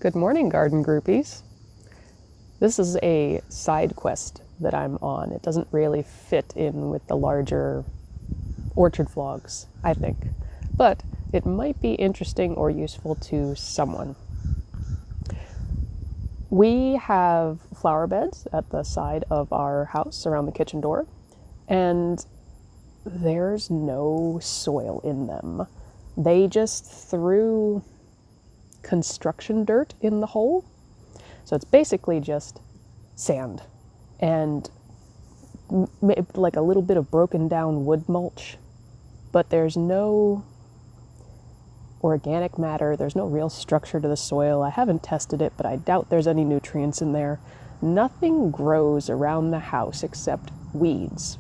Good morning, garden groupies. This is a side quest that I'm on. It doesn't really fit in with the larger orchard vlogs, I think, but it might be interesting or useful to someone. We have flower beds at the side of our house around the kitchen door, and there's no soil in them. They just threw construction dirt in the hole. So it's basically just sand and like a little bit of broken down wood mulch, but there's no organic matter. There's no real structure to the soil. I haven't tested it, but I doubt there's any nutrients in there. Nothing grows around the house except weeds.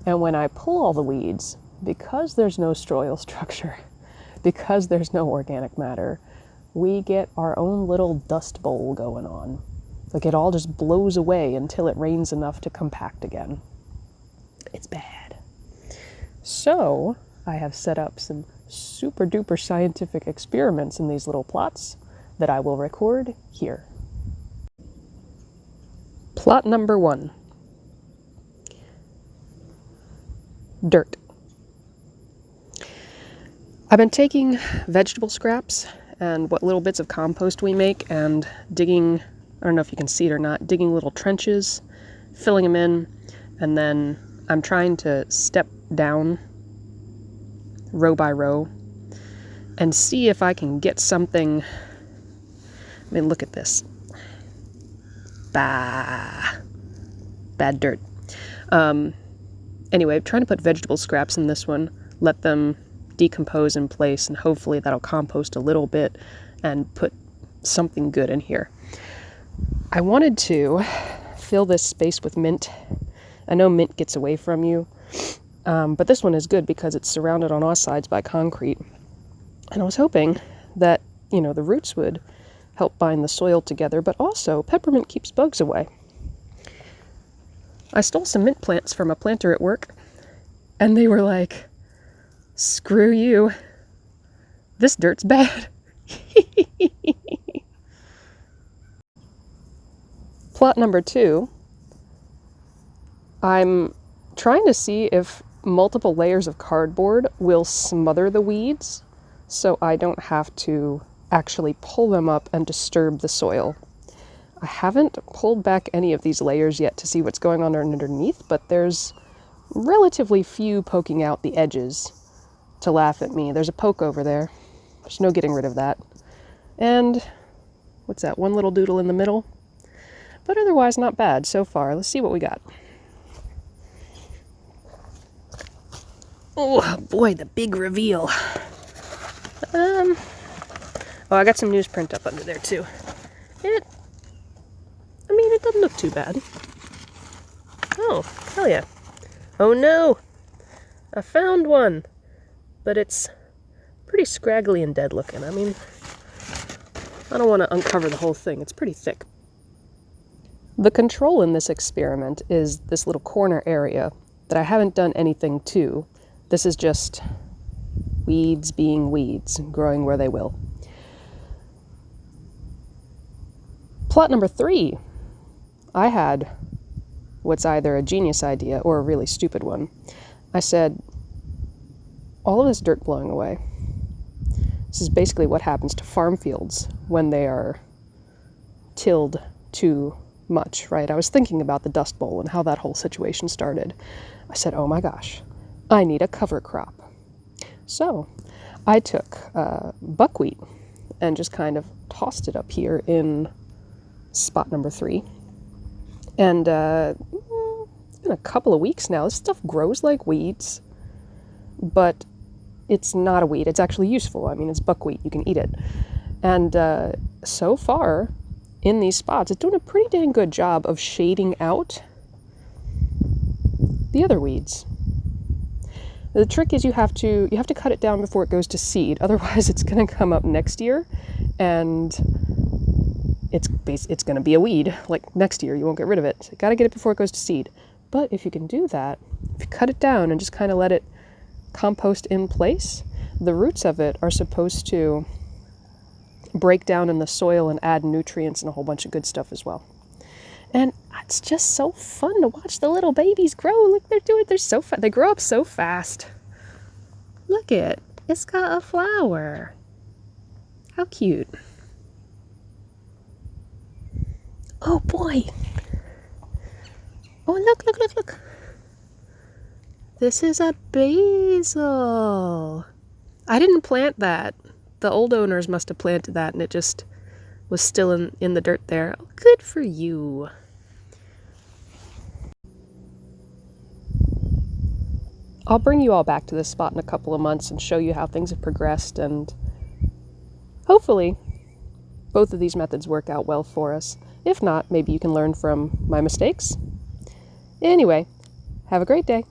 And when I pull all the weeds, because there's no soil structure, because there's no organic matter, we get our own little dust bowl going on. Like it all just blows away until it rains enough to compact again. It's bad. So I have set up some super duper scientific experiments in these little plots that I will record here. Plot number 1. Dirt. I've been taking vegetable scraps and what little bits of compost we make and digging, I don't know if you can see it or not, digging little trenches, filling them in, and then I'm trying to step down row by row and see if I can get something. I mean, look at this. Bad dirt. Anyway, I'm trying to put vegetable scraps in this one, let them decompose in place, and hopefully that'll compost a little bit and put something good in here. I wanted to fill this space with mint. I know mint gets away from you, but this one is good because it's surrounded on all sides by concrete. And I was hoping that, the roots would help bind the soil together, but also peppermint keeps bugs away. I stole some mint plants from a planter at work, and they were like, "Screw you. This dirt's bad." Plot number 2. I'm trying to see if multiple layers of cardboard will smother the weeds so I don't have to actually pull them up and disturb the soil. I haven't pulled back any of these layers yet to see what's going on underneath, but there's relatively few poking out the edges to laugh at me. There's a poke over there. There's no getting rid of that. And what's that, one little doodle in the middle? But otherwise not bad so far. Let's see what we got. Oh boy, the big reveal. Oh, I got some newsprint up under there too. It doesn't look too bad. Oh, hell yeah. Oh no! I found one! But it's pretty scraggly and dead looking. I don't want to uncover the whole thing. It's pretty thick. The control in this experiment is this little corner area that I haven't done anything to. This is just weeds being weeds, growing where they will. Plot number 3. I had what's either a genius idea or a really stupid one. I said, all of this dirt blowing away. This is basically what happens to farm fields when they are tilled too much, right? I was thinking about the Dust Bowl and how that whole situation started. I said, oh my gosh, I need a cover crop. So I took buckwheat and just kind of tossed it up here in spot number 3. And it's been a couple of weeks now. This stuff grows like weeds, but it's not a weed. It's actually useful. It's buckwheat. You can eat it. And so far, in these spots, it's doing a pretty dang good job of shading out the other weeds. The trick is you have to cut it down before it goes to seed. Otherwise, it's going to come up next year, and it's going to be a weed. Like next year, you won't get rid of it. So you got to get it before it goes to seed. But if you can do that, if you cut it down and just kind of let it compost in place, the roots of it are supposed to break down in the soil and add nutrients and a whole bunch of good stuff as well. And it's just so fun to watch the little babies grow. Look, they're so fun. They grow up so fast. Look it's got a flower. How cute. Oh boy. Oh, look. This is a basil. I didn't plant that. The old owners must have planted that and it just was still in the dirt there. Oh, good for you. I'll bring you all back to this spot in a couple of months and show you how things have progressed, and hopefully both of these methods work out well for us. If not, maybe you can learn from my mistakes. Anyway, have a great day.